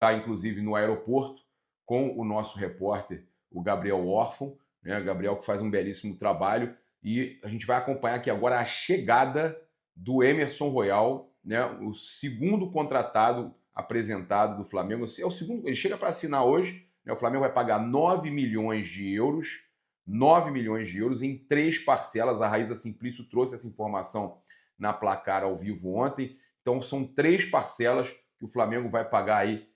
está inclusive no aeroporto com o nosso repórter, o Gabriel Orfon, né? Gabriel que faz um belíssimo trabalho, e a gente vai acompanhar aqui agora a chegada do Emerson Royal, né? O segundo contratado apresentado do Flamengo. É o segundo, ele chega para assinar hoje, né? O Flamengo vai pagar 9 milhões de euros, 9 milhões de euros em 3 parcelas. A Raíza Simplício trouxe essa informação na Placar ao vivo ontem. Então são 3 parcelas que o Flamengo vai pagar aí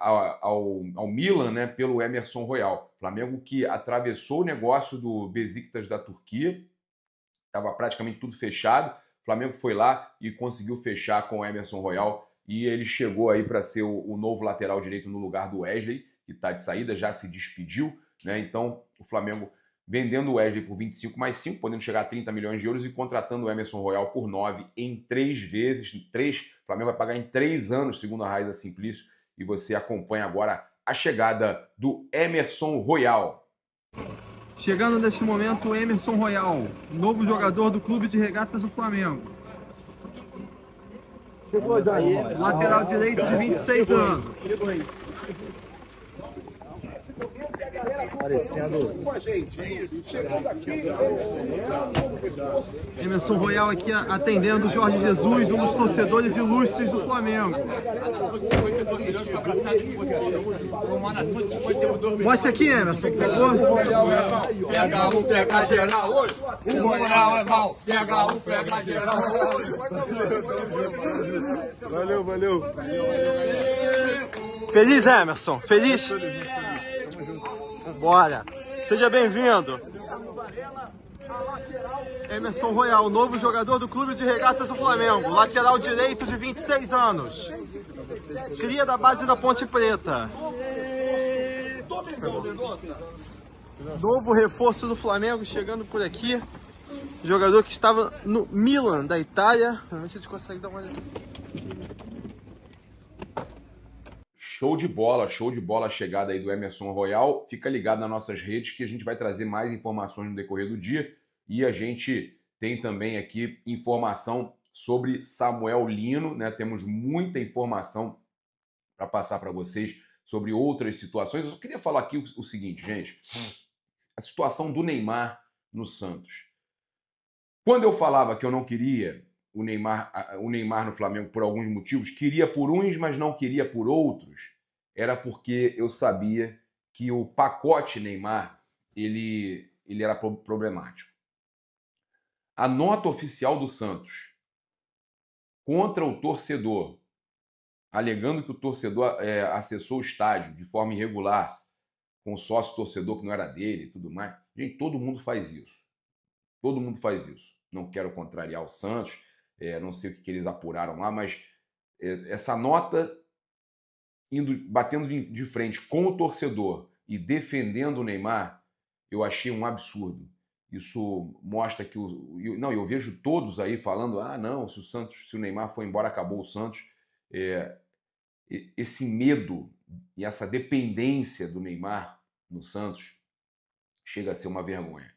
ao Milan, né, pelo Emerson Royal. Flamengo que atravessou o negócio do Besiktas da Turquia, estava praticamente tudo fechado. O Flamengo foi lá e conseguiu fechar com o Emerson Royal, e ele chegou aí para ser o novo lateral direito no lugar do Wesley, que está de saída, já se despediu, né? Então o Flamengo vendendo o Wesley por 25 mais 5, podendo chegar a 30 milhões de euros, e contratando o Emerson Royal por 9 em 3 vezes. O Flamengo vai pagar em 3 anos, segundo a Raíza Simplício, e você acompanha agora a chegada do Emerson Royal. Chegando nesse momento o Emerson Royal, novo jogador do Clube de Regatas do Flamengo. Chegou daí. Lateral direito de 26 anos. Chegou aí. Aparecendo com a gente. Chegando aqui, Emerson Royal aqui atendendo o Jorge Jesus, um dos torcedores ilustres do Flamengo. Mostra aqui, Emerson, por favor. Pega um, pega geral hoje. O Royal é mal. Pega um, pega geral hoje. Valeu. Feliz, Emerson? Feliz? Bora. Seja bem-vindo. Emerson Royal, novo jogador do Clube de Regatas do Flamengo. Lateral direito de 26 anos. Cria da base da Ponte Preta. Novo reforço do Flamengo chegando por aqui. Jogador que estava no Milan da Itália. Vamos ver se a gente consegue dar uma olhada. Show de bola a chegada aí do Emerson Royal. Fica ligado nas nossas redes que a gente vai trazer mais informações no decorrer do dia. E a gente tem também aqui informação sobre Samuel Lino, né? Temos muita informação para passar para vocês sobre outras situações. Eu só queria falar aqui o seguinte, gente. A situação do Neymar no Santos. Quando eu falava que eu não queria o Neymar no Flamengo por alguns motivos, queria por uns, mas não queria por outros, era porque eu sabia que o pacote Neymar ele era problemático. A nota oficial do Santos contra o torcedor, alegando que o torcedor acessou o estádio de forma irregular, com o sócio torcedor que não era dele e tudo mais. Gente, todo mundo faz isso. Todo mundo faz isso. Não quero contrariar o Santos, não sei o que eles apuraram lá, mas essa nota batendo de frente com o torcedor e defendendo o Neymar, eu achei um absurdo. Isso mostra que eu vejo todos aí falando, não, se o Neymar for embora, acabou o Santos. Esse medo e essa dependência do Neymar no Santos chega a ser uma vergonha.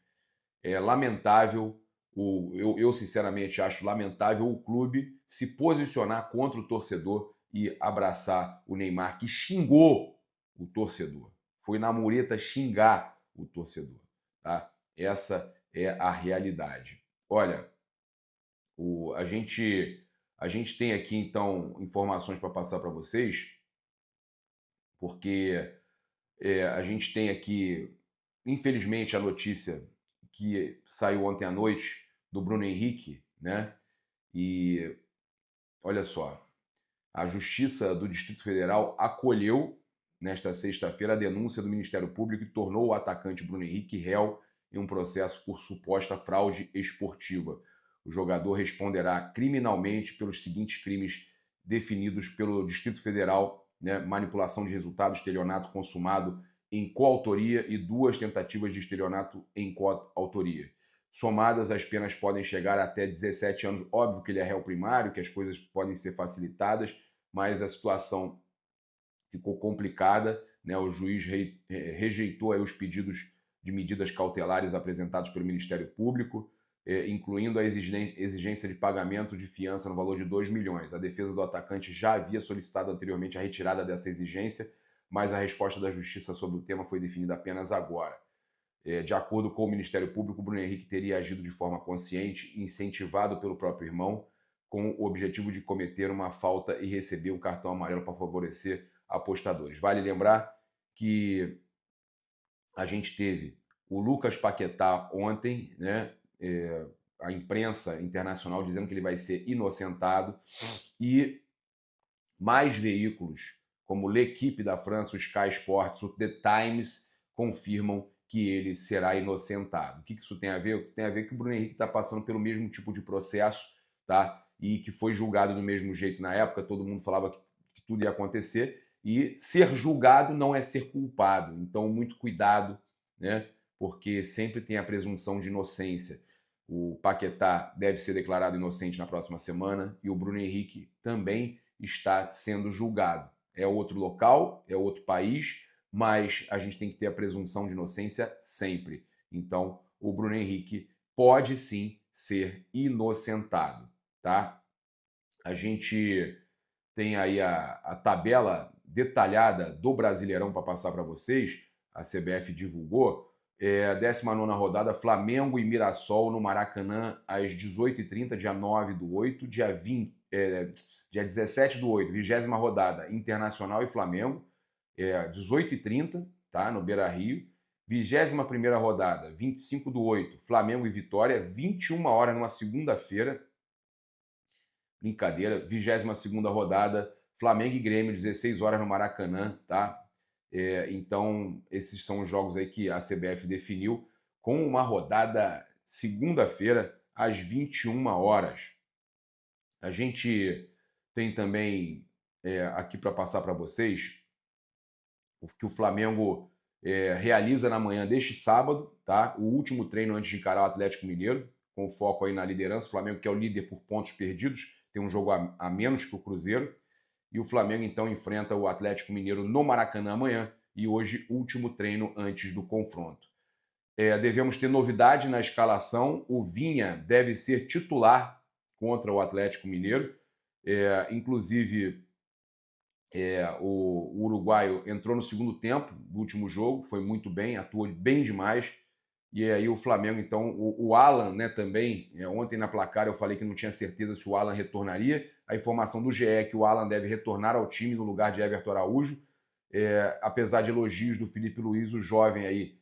É lamentável, eu sinceramente acho lamentável o clube se posicionar contra o torcedor e abraçar o Neymar, que xingou o torcedor. Foi na mureta xingar o torcedor. Tá? Essa é a realidade. Olha, a gente tem aqui, então, informações para passar para vocês, porque a gente tem aqui, infelizmente, a notícia que saiu ontem à noite do Bruno Henrique, né? E olha só, a Justiça do Distrito Federal acolheu nesta sexta-feira a denúncia do Ministério Público e tornou o atacante Bruno Henrique réu em um processo por suposta fraude esportiva. O jogador responderá criminalmente pelos seguintes crimes definidos pelo Distrito Federal, né? Manipulação de resultados, estelionato consumado em coautoria e 2 tentativas de estelionato em coautoria. Somadas, as penas podem chegar até 17 anos. Óbvio que ele é réu primário, que as coisas podem ser facilitadas, mas a situação ficou complicada, né? O juiz rejeitou aí os pedidos de medidas cautelares apresentados pelo Ministério Público. incluindo a exigência de pagamento de fiança no valor de 2 milhões. A defesa do atacante já havia solicitado anteriormente a retirada dessa exigência, mas a resposta da Justiça sobre o tema foi definida apenas agora. De acordo com o Ministério Público, o Bruno Henrique teria agido de forma consciente, incentivado pelo próprio irmão, com o objetivo de cometer uma falta e receber o cartão amarelo para favorecer apostadores. Vale lembrar que a gente teve o Lucas Paquetá ontem, né? A imprensa internacional dizendo que ele vai ser inocentado, e mais veículos como L'Equipe da França, o Sky Sports, o The Times, confirmam que ele será inocentado. O que isso tem a ver? Tem a ver que o Bruno Henrique está passando pelo mesmo tipo de processo, tá? E que foi julgado do mesmo jeito na época, todo mundo falava que tudo ia acontecer, e ser julgado não é ser culpado. Então, muito cuidado, né? Porque sempre tem a presunção de inocência. O Paquetá deve ser declarado inocente na próxima semana e o Bruno Henrique também está sendo julgado. É outro local, é outro país, mas a gente tem que ter a presunção de inocência sempre. Então, o Bruno Henrique pode sim ser inocentado, tá? A gente tem aí a tabela detalhada do Brasileirão para passar para vocês. A CBF divulgou. A 19ª rodada, Flamengo e Mirassol no Maracanã às 18h30, dia 9/8, dia 17/8, 20ª rodada, Internacional e Flamengo, 18h30, tá, no Beira-Rio. 21ª rodada, 25/8, Flamengo e Vitória, 21 horas numa segunda-feira. Brincadeira. 22ª rodada, Flamengo e Grêmio, 16 horas no Maracanã, tá? Então, esses são os jogos aí que a CBF definiu, com uma rodada segunda-feira, às 21 horas. A gente tem também aqui para passar para vocês o que o Flamengo realiza na manhã deste sábado, tá? O último treino antes de encarar o Atlético Mineiro, com foco aí na liderança. O Flamengo, que é o líder por pontos perdidos, tem um jogo a menos que o Cruzeiro. E o Flamengo, então, enfrenta o Atlético Mineiro no Maracanã amanhã, e hoje, último treino antes do confronto. Devemos ter novidade na escalação. O Vinha deve ser titular contra o Atlético Mineiro. Inclusive, o uruguaio entrou no segundo tempo do último jogo, foi muito bem, atuou bem demais. E aí o Flamengo, então, o Alan, né, também, ontem na placar eu falei que não tinha certeza se o Alan retornaria. A informação do GE é que o Alan deve retornar ao time no lugar de Everton Araújo. Apesar de elogios do Felipe Luiz, o jovem aí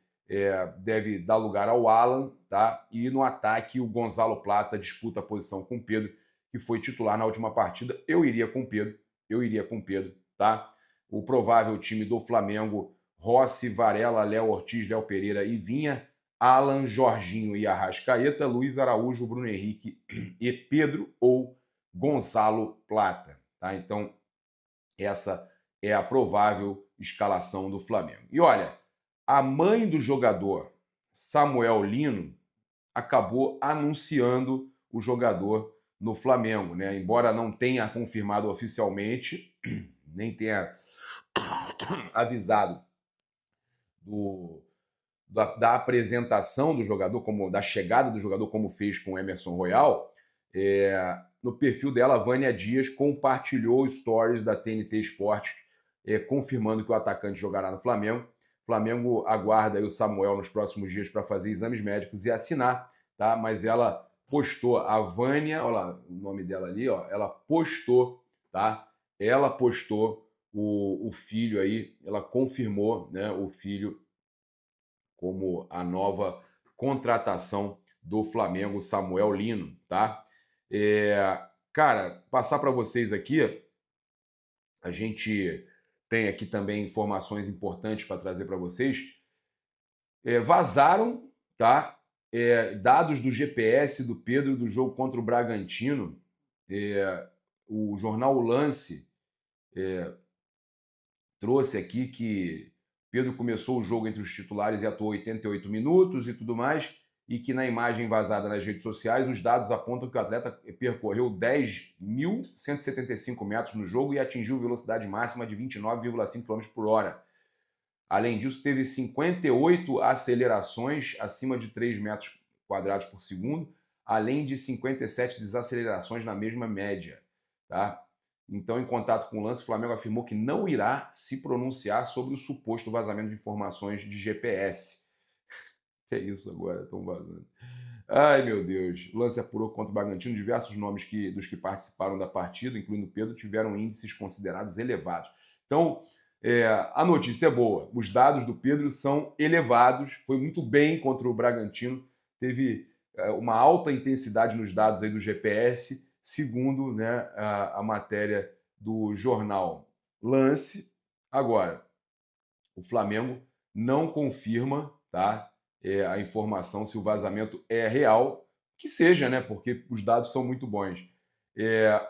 deve dar lugar ao Alan, tá? E no ataque o Gonzalo Plata disputa a posição com o Pedro, que foi titular na última partida. Eu iria com o Pedro, tá? O provável time do Flamengo: Rossi, Varela, Léo Ortiz, Léo Pereira e Vinha, Alan, Jorginho e Arrascaeta, Luiz Araújo, Bruno Henrique e Pedro ou Gonzalo Plata, tá? Então, essa é a provável escalação do Flamengo. E olha, a mãe do jogador, Samuel Lino, acabou anunciando o jogador no Flamengo, né? Embora não tenha confirmado oficialmente, nem tenha avisado da apresentação do jogador, da chegada do jogador, como fez com o Emerson Royal. No perfil dela, Vânia Dias compartilhou stories da TNT Esportes, confirmando que o atacante jogará no Flamengo. O Flamengo aguarda aí o Samuel nos próximos dias para fazer exames médicos e assinar, tá? Mas ela postou, a Vânia, olha lá o nome dela ali, ó, ela postou, tá? Ela postou o filho aí, ela confirmou, né, o filho como a nova contratação do Flamengo, Samuel Lino, tá? Cara, passar para vocês aqui, a gente tem aqui também informações importantes para trazer para vocês. Vazaram, tá? Dados do GPS do Pedro do jogo contra o Bragantino. O jornal O Lance trouxe aqui que Pedro começou o jogo entre os titulares e atuou 88 minutos e tudo mais, e que na imagem vazada nas redes sociais, os dados apontam que o atleta percorreu 10.175 metros no jogo e atingiu velocidade máxima de 29,5 km por hora. Além disso, teve 58 acelerações acima de 3 metros quadrados por segundo, além de 57 desacelerações na mesma média. Tá? Então, em contato com o lance, o Flamengo afirmou que não irá se pronunciar sobre o suposto vazamento de informações de GPS. Que é isso agora? Estão vazando. Ai, meu Deus. O lance apurou contra o Bragantino. Diversos nomes dos que participaram da partida, incluindo Pedro, tiveram índices considerados elevados. Então, a notícia é boa. Os dados do Pedro são elevados. Foi muito bem contra o Bragantino. Teve uma alta intensidade nos dados aí do GPS, segundo, né, a matéria do jornal Lance. Agora, o Flamengo não confirma, tá, a informação se o vazamento é real, que seja, né, porque os dados são muito bons.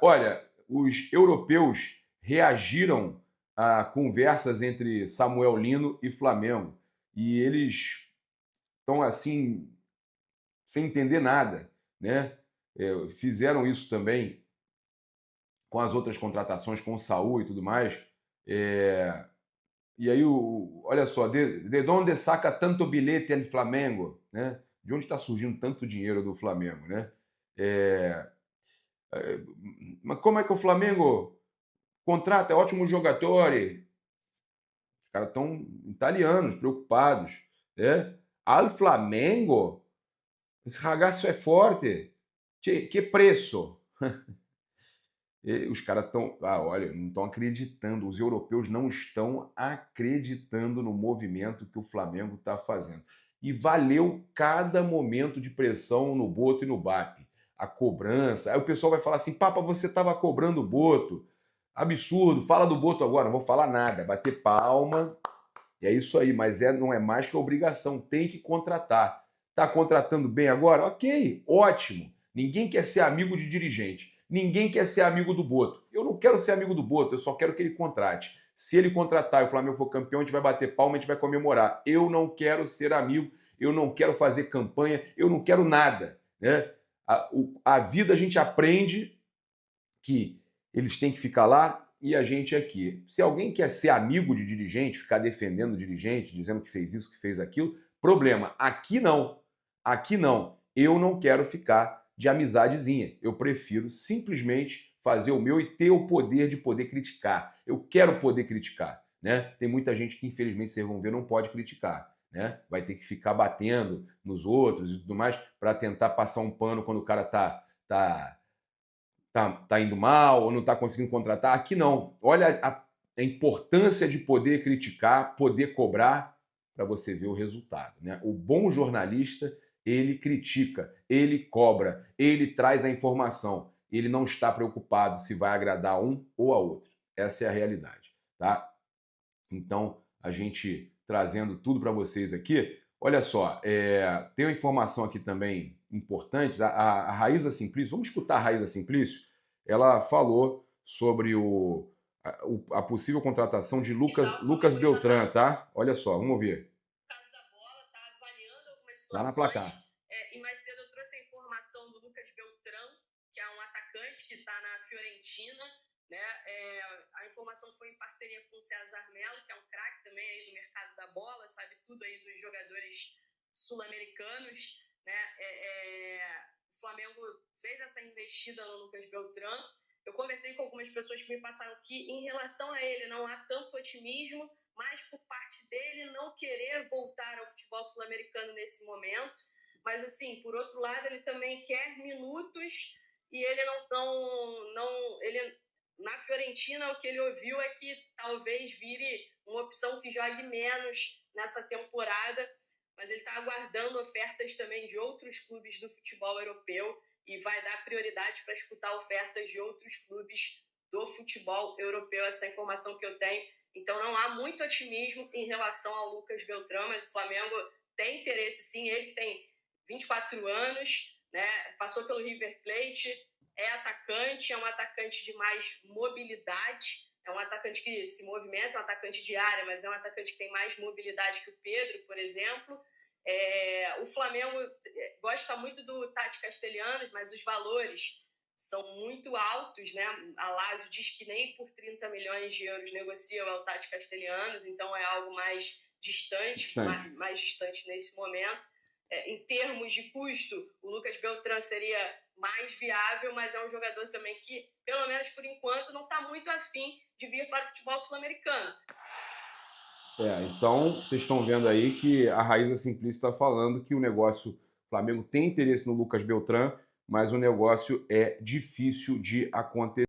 Olha, os europeus reagiram a conversas entre Samuel Lino e Flamengo, e eles estão assim, sem entender nada, né? Fizeram isso também com as outras contratações, com o Saúl e tudo mais. E aí, olha só, de onde saca tanto bilhete el Flamengo? Né? De onde está surgindo tanto dinheiro do Flamengo? Né? Mas como é que o Flamengo contrata ótimos jogadores? Os caras estão italianos, preocupados. Né? Al Flamengo? Esse ragazzo é forte. Que preço? E os caras estão, olha, não estão acreditando, os europeus não estão acreditando no movimento que o Flamengo está fazendo. E valeu cada momento de pressão no Boto e no Bap. A cobrança, aí o pessoal vai falar assim, Papa, você estava cobrando o Boto. Absurdo, fala do Boto agora, não vou falar nada, bater palma, e é isso aí, mas não é mais que obrigação, tem que contratar. Está contratando bem agora? Ok, ótimo. Ninguém quer ser amigo de dirigente. Ninguém quer ser amigo do Boto. Eu não quero ser amigo do Boto, eu só quero que ele contrate. Se ele contratar e o Flamengo for campeão, a gente vai bater palma, a gente vai comemorar. Eu não quero ser amigo, eu não quero fazer campanha, eu não quero nada. Né? A vida a gente aprende que eles têm que ficar lá e a gente aqui. Se alguém quer ser amigo de dirigente, ficar defendendo o dirigente, dizendo que fez isso, que fez aquilo, problema. Aqui não. Aqui não. Eu não quero ficar de amizadezinha. Eu prefiro simplesmente fazer o meu e ter o poder de poder criticar. Eu quero poder criticar. Né? Tem muita gente que, infelizmente, vocês vão ver, não pode criticar. Né? Vai ter que ficar batendo nos outros e tudo mais para tentar passar um pano quando o cara tá indo mal ou não está conseguindo contratar. Aqui não. Olha a importância de poder criticar, poder cobrar, para você ver o resultado. Né? O bom jornalista, ele critica, ele cobra, ele traz a informação. Ele não está preocupado se vai agradar um ou a outro. Essa é a realidade. Tá? Então, a gente trazendo tudo para vocês aqui. Olha só, tem uma informação aqui também importante. A Raíza Simplício, vamos escutar a Raíza Simplício? Ela falou sobre a possível contratação de Lucas Beltrán, tá? Olha só, vamos ouvir. O caso da bola, tá avaliando algumas situações. Lá na placar. E mais cedo eu trouxe a informação do Lucas Beltrán, que é um atacante que está na Fiorentina. Né? A informação foi em parceria com o César Mello, que é um craque também aí do mercado da bola, sabe tudo aí dos jogadores sul-americanos. Né? O Flamengo fez essa investida no Lucas Beltrán. Eu conversei com algumas pessoas que me passaram que, em relação a ele, não há tanto otimismo, mas por parte dele não querer voltar ao futebol sul-americano nesse momento. Mas, assim, por outro lado, ele também quer minutos e ele ele, na Fiorentina, o que ele ouviu é que talvez vire uma opção que jogue menos nessa temporada, mas ele está aguardando ofertas também de outros clubes do futebol europeu e vai dar prioridade para escutar ofertas de outros clubes do futebol europeu, essa informação que eu tenho. Então não há muito otimismo em relação ao Lucas Beltrán, mas o Flamengo tem interesse sim, ele que tem 24 anos, né, passou pelo River Plate, é um atacante de mais mobilidade, é um atacante que se movimenta, é um atacante de área, mas é um atacante que tem mais mobilidade que o Pedro, por exemplo. O Flamengo gosta muito do Tati Castellanos, mas os valores são muito altos, né? A Lazio diz que nem por 30 milhões de euros negocia o Tati Castellanos, então é algo mais distante, mais distante nesse momento. em termos de custo, o Lucas Beltrán seria mais viável, mas é um jogador também que, pelo menos por enquanto, não está muito afim de vir para o futebol sul-americano. Então vocês estão vendo aí que a Raíza Simplício está falando que o negócio, o Flamengo tem interesse no Lucas Beltrán, mas o negócio é difícil de acontecer.